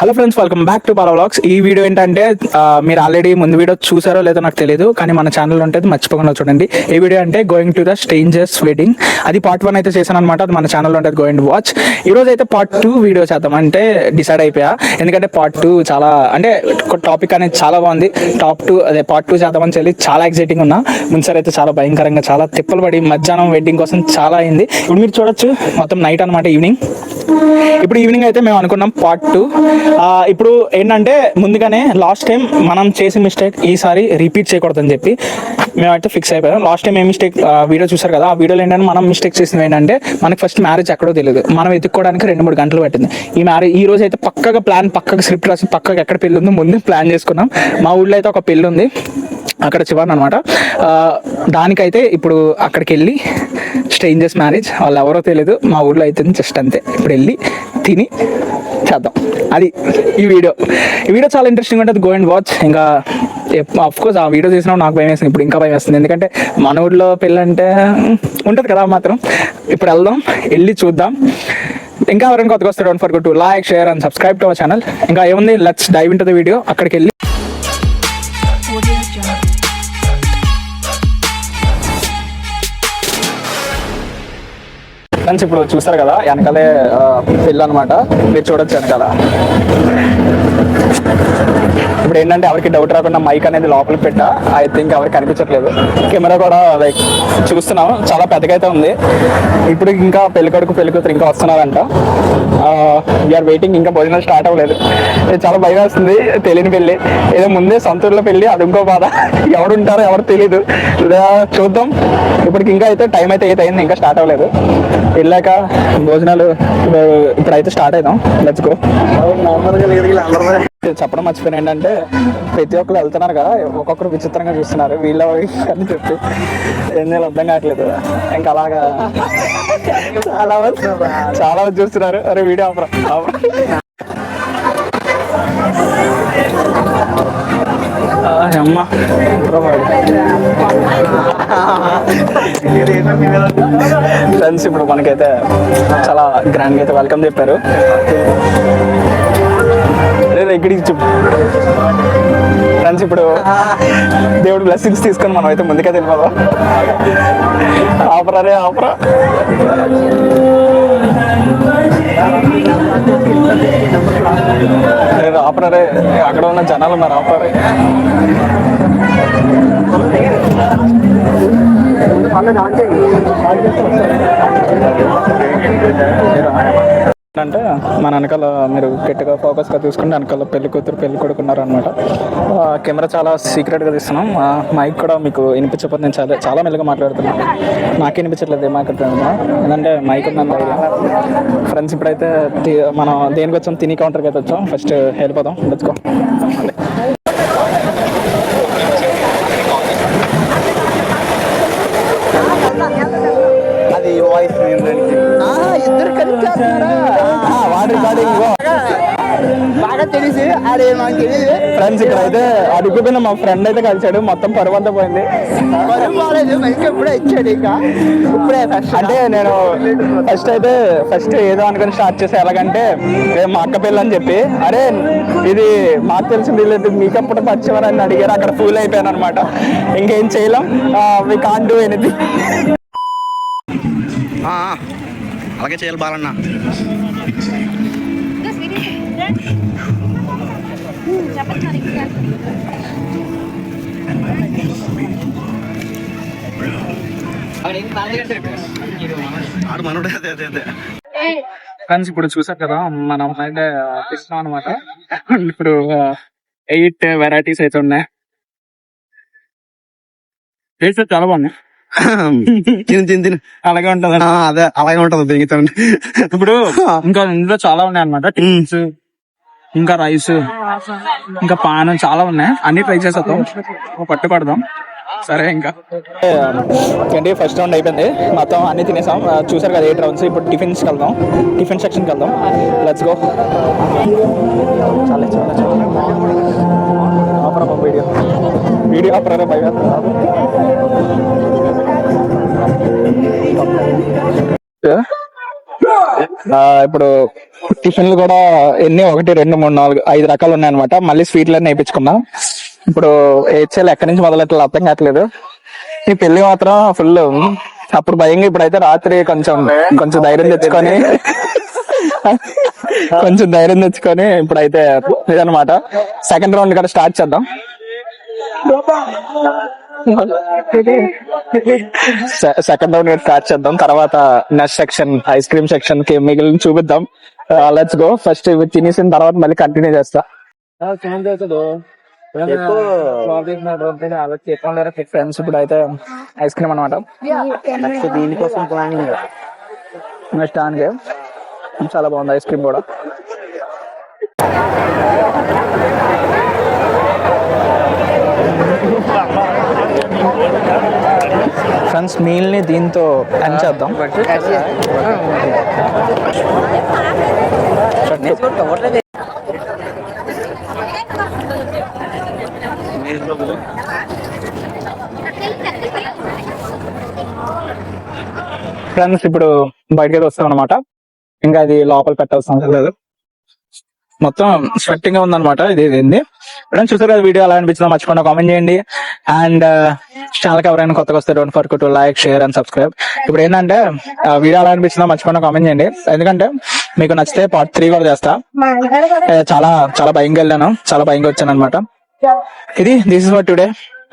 Hello friends, welcome back to Bala vlogs. ఈ video ఏంటంటే మీరు ఆల్రెడీ ముందు వీడియో చూసారో లేదో నాకు తెలియదు, కానీ మన ఛానల్ ఉంటుంది, మర్చిపోకుండా చూడండి. ఈ వీడియో అంటే going to the strangers wedding. అది పార్ట్ 1 అయితే చేశాను అనమాట. అది మన ఛానల్లో ఉంటుంది, గోయింగ్ టు వాచ్. ఈ రోజు అయితే పార్ట్ 2 వీడియో చేద్దాం అంటే డిసైడ్ అయిపోయా. ఎందుకంటే పార్ట్ 2 చాలా అంటే టాపిక్ అనేది చాలా బాగుంది. పార్ట్ 2 చేద్దామని చెప్పి చాలా ఎక్సైటింగ్ ఉన్నా. ముందుసారి అయితే చాలా భయంకరంగా చాలా తిప్పలు పడి మధ్యాహ్నం వెడ్డింగ్ కోసం చాలా అయింది. ఇప్పుడు మీరు చూడొచ్చు మొత్తం నైట్ అనమాట, ఈవినింగ్. ఇప్పుడు ఈవినింగ్ అయితే మేము అనుకున్నాం పార్ట్ 2. ఇప్పుడు ఏంటంటే ముందుగానే లాస్ట్ టైం మనం చేసే మిస్టేక్ ఈసారి రిపీట్ చేయకూడదని చెప్పి మేమైతే ఫిక్స్ అయిపోయాం. లాస్ట్ టైం ఏ మిస్టేక్ వీడియో చూసారు కదా, ఆ వీడియోలో ఏంటంటే మనం మిస్టేక్ చేసింది ఏంటంటే మనకి ఫస్ట్ మ్యారేజ్ ఎక్కడో తెలియదు, మనం ఎత్తుక్కోవడానికి 2-3 గంటలు పట్టింది. ఈ రోజు అయితే పక్కగా స్క్రిప్ట్ రాసి పక్కగా ఎక్కడ పెళ్ళి ఉందో ముందు ప్లాన్ చేసుకున్నాం. మా ఊళ్ళో అయితే ఒక పెళ్ళి ఉంది, అక్కడ చివరన అనమాట. దానికైతే ఇప్పుడు అక్కడికి వెళ్ళి స్ట్రేంజర్స్ మ్యారేజ్, వాళ్ళు ఎవరో తెలియదు, మా ఊళ్ళో అయితే జస్ట్ అంతే. ఇప్పుడు వెళ్ళి తిని చేద్దాం, అది ఈ వీడియో చాలా ఇంట్రెస్టింగ్ ఉంటుంది. Go and watch. ఇంకా అఫ్కోర్స్ ఆ వీడియో చేసినప్పుడు నాకు భయం వేస్తుంది, ఇప్పుడు ఇంకా భయం వేస్తుంది. ఎందుకంటే మన ఊళ్ళో పెళ్ళి అంటే ఉంటుంది కదా మాత్రం. ఇప్పుడు వెళ్ళి చూద్దాం. ఇంకా ఎవరైనా కొత్తగా వస్తే don't forget to like, share and subscribe to our channel. ఇంకా ఏముంది, let's dive into the video. అక్కడికి వెళ్ళి ఫ్రెండ్స్ ఇప్పుడు చూస్తారు కదా, వెనకాలే పెళ్ళి అనమాట. మీరు చూడొచ్చు వెనకాల. ఇప్పుడు ఏంటంటే ఎవరికి డౌట్ రాకుండా మైక్ అనేది లోపల పెట్టా. ఐ థింక్ ఎవరికి కనిపించట్లేదు. కెమెరా కూడా లైక్ చూస్తున్నాం, చాలా పెద్దగా అయితే ఉంది. ఇప్పుడు ఇంకా పెళ్ళికొడుకు పెళ్ళికూతురు ఇంకా వస్తున్నారంట. We are waiting. ఇంకా భోజనాలు స్టార్ట్ అవ్వలేదు. చాలా భయం వేస్తుంది, తెలియని పెళ్ళి. ఏదో ముందే సొంతూరులో పెళ్ళి, అది ఇంకో బాధ. ఎవరు ఉంటారో ఎవరు తెలీదు, చూద్దాం. ఇప్పటికి ఇంకా అయితే టైం అయితే 8 అయింది, ఇంకా స్టార్ట్ అవ్వలేదు. వెళ్ళాక భోజనాలు ఇప్పుడైతే స్టార్ట్ అవుదాం. Let's go. చెప్పడం మర్చిపోయిన ఏంటంటే ప్రతి ఒక్కరు వెళ్తున్నారు కదా, ఒక్కొక్కరు విచిత్రంగా చూస్తున్నారు. వీళ్ళ అని చెప్పి ఏం చేయాలి అర్థం కావట్లేదు. ఇంకా అలాగా చాలా మంది చూస్తున్నారు. అరే వీడియో ఆపరా. అమ్మా ఫ్రెండ్స్, ఇప్పుడు మనకైతే చాలా గ్రాండ్గా అయితే వెల్కమ్ చెప్పారు. ఇక్కడికి చెప్పు ఫ్రెండ్స్. ఇప్పుడు దేవుడు బ్లెస్సింగ్స్ తీసుకొని మనం అయితే ముందుకే వెళ్ళిపోదాం. ఆపరా. ఆపరే, అక్కడ ఉన్న జనాలు ఉన్నారు. ఆపరే. అంటే మన వెనకాల మీరు గట్టిగా ఫోకస్గా చూసుకుంటే వెనకాల పెళ్లి కూతురు పెళ్లి కొడుకున్నారు అనమాట. కెమెరా చాలా సీక్రెట్గా తీస్తున్నాం. మైక్ కూడా మీకు వినిపించకపోతే నేను చాలా మెల్లగా మాట్లాడుతున్నాను. నాకే వినిపించట్లేదు ఏం మాట్లాడుతున్నా, ఎందుకంటే మైక్ ఉందని ఐడియా. ఫ్రెండ్స్, ఇప్పుడైతే మనం దేనికి వచ్చాం, తిని కౌంటర్కి అయితే వచ్చాం. ఫస్ట్ వెళ్ళిపోదాం, వచ్చుకో. అది వాయిస్ ఇద్దరు కలిసి బాగా తెలిసి అదే మాకు తెలియదు. ఫ్రెండ్స్, ఇక్కడ అయితే అడుగుపోయిన మా ఫ్రెండ్ అయితే కలిసాడు, మొత్తం పరువు అంతా పోయింది. ఇప్పుడే ఇచ్చాడు. ఇంకా ఇప్పుడే అంటే నేను ఫస్ట్ ఏదో అనుకుని స్టార్ట్ చేసా. ఎలాగంటే మా అక్క పెళ్ళి అని చెప్పి, అరే ఇది మాకు తెలిసిన రిలేటివ్, మీకప్పుడు పరిచయం అని అడిగారు. అక్కడ ఫూల్ అయిపోయాను అనమాట. ఇంకేం చేయలేం, వి కాంట్ డూ ఎనీథింగ్. అలాగే చేయాలి బాలన్న. ఫ్రెండ్స్, ఇప్పుడు చూసారు కదా, మనం అయితే ఇస్తున్నాం అనమాట. ఇప్పుడు 8 వెరైటీస్ అయితే ఉన్నాయి. టేస్ట్ చాలా బాగున్నాయి. తిని అలాగే ఉంటది. అదే అలాగే ఉంటది. ఇప్పుడు ఇంకా ఇందులో చాలా ఉన్నాయి అనమాట. టిఫిన్స్, ఇంకా రైస్, ఇంకా పాన్ చాలా ఉన్నాయి. అన్ని ట్రై చేసేద్దాం, పట్టుపడదాం. సరే, ఇంకా ఏంటి ఫస్ట్ రౌండ్ అయిపోయింది, మొత్తం అన్ని తినేసాం. చూసారు కదా 8 రౌండ్స్. ఇప్పుడు టిఫిన్స్కి వెళ్దాం, టిఫిన్ సెక్షన్కి వెళ్దాం. Let's go. చాలా ఆపరా వీడియో ఆపరా భయ. ఇప్పుడు టిఫిన్లు కూడా ఎన్ని 1 2 3 4 5 రకాలు ఉన్నాయన్నమాట. మళ్ళీ స్వీట్లన్నీ వేయించుకున్నాం. ఇప్పుడు ఏడ్చేయాలి, ఎక్కడి నుంచి మొదలెట్టాలి అర్థం కావట్లేదు. ఈ పెళ్లి మాత్రం ఫుల్ అప్పుడు భయంగా, ఇప్పుడైతే రాత్రి కొంచెం ధైర్యం తెచ్చుకొని ఇప్పుడైతే ఇదనమాట. సెకండ్ రౌండ్ ఇక్కడ స్టార్ట్ చేద్దాం. సెకండ్ రౌండ్ స్టార్ట్ చేద్దాం. తర్వాత next section ice cream section కి మిగిలిన చూపిద్దాం. Let's go. ఫస్ట్ ఇవి తినేసిన తర్వాత మళ్ళీ కంటిన్యూ చేస్తా. ఫ్రెండ్స్ ఇప్పుడు అయితే ఐస్ క్రీమ్ అనమాట. దీనికోసం ప్లానింగ్ నెక్స్ట్ దానికి చాలా బాగుంది ఐస్ క్రీమ్ కూడా. ఫ్రెండ్స్ మీల్ ని దీంతో ఎండ్ చేద్దాం. ఫ్రెండ్స్ ఇప్పుడు బయటకి వస్తాం అనమాట. ఇంకా అది లోపల పెట్టాల్సిన లేదు, మొత్తం స్వెట్టింగ్ గా ఉందన్నమాట. ఇది ఫ్రెండ్స్ చూసారు కదా వీడియో ఎలా అనిపించిందో మర్చిపోకుండా కామెంట్ చేయండి. అండ్ ఛానల్ కి ఎవరైనా కొత్తగా వస్తే don't forget to like, share and subscribe. ఇప్పుడు ఏంటంటే వీడియో ఎలా అనిపించిందో మర్చిపోకుండా కామెంట్ చేయండి. ఎందుకంటే మీకు నచ్చితే పార్ట్ 3 కూడా చేస్తా. చాలా చాలా భయంగా వెళ్ళాను, చాలా భయంగా వచ్చాను అనమాట. This is for today.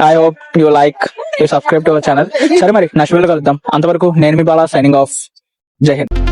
I hope you like, you subscribe to our channel. సరే మరి నెక్స్ట్ వీడియో కలుద్దాం. అంతవరకు నేను మీ బాలా, సైనింగ్ ఆఫ్. జై హింద్.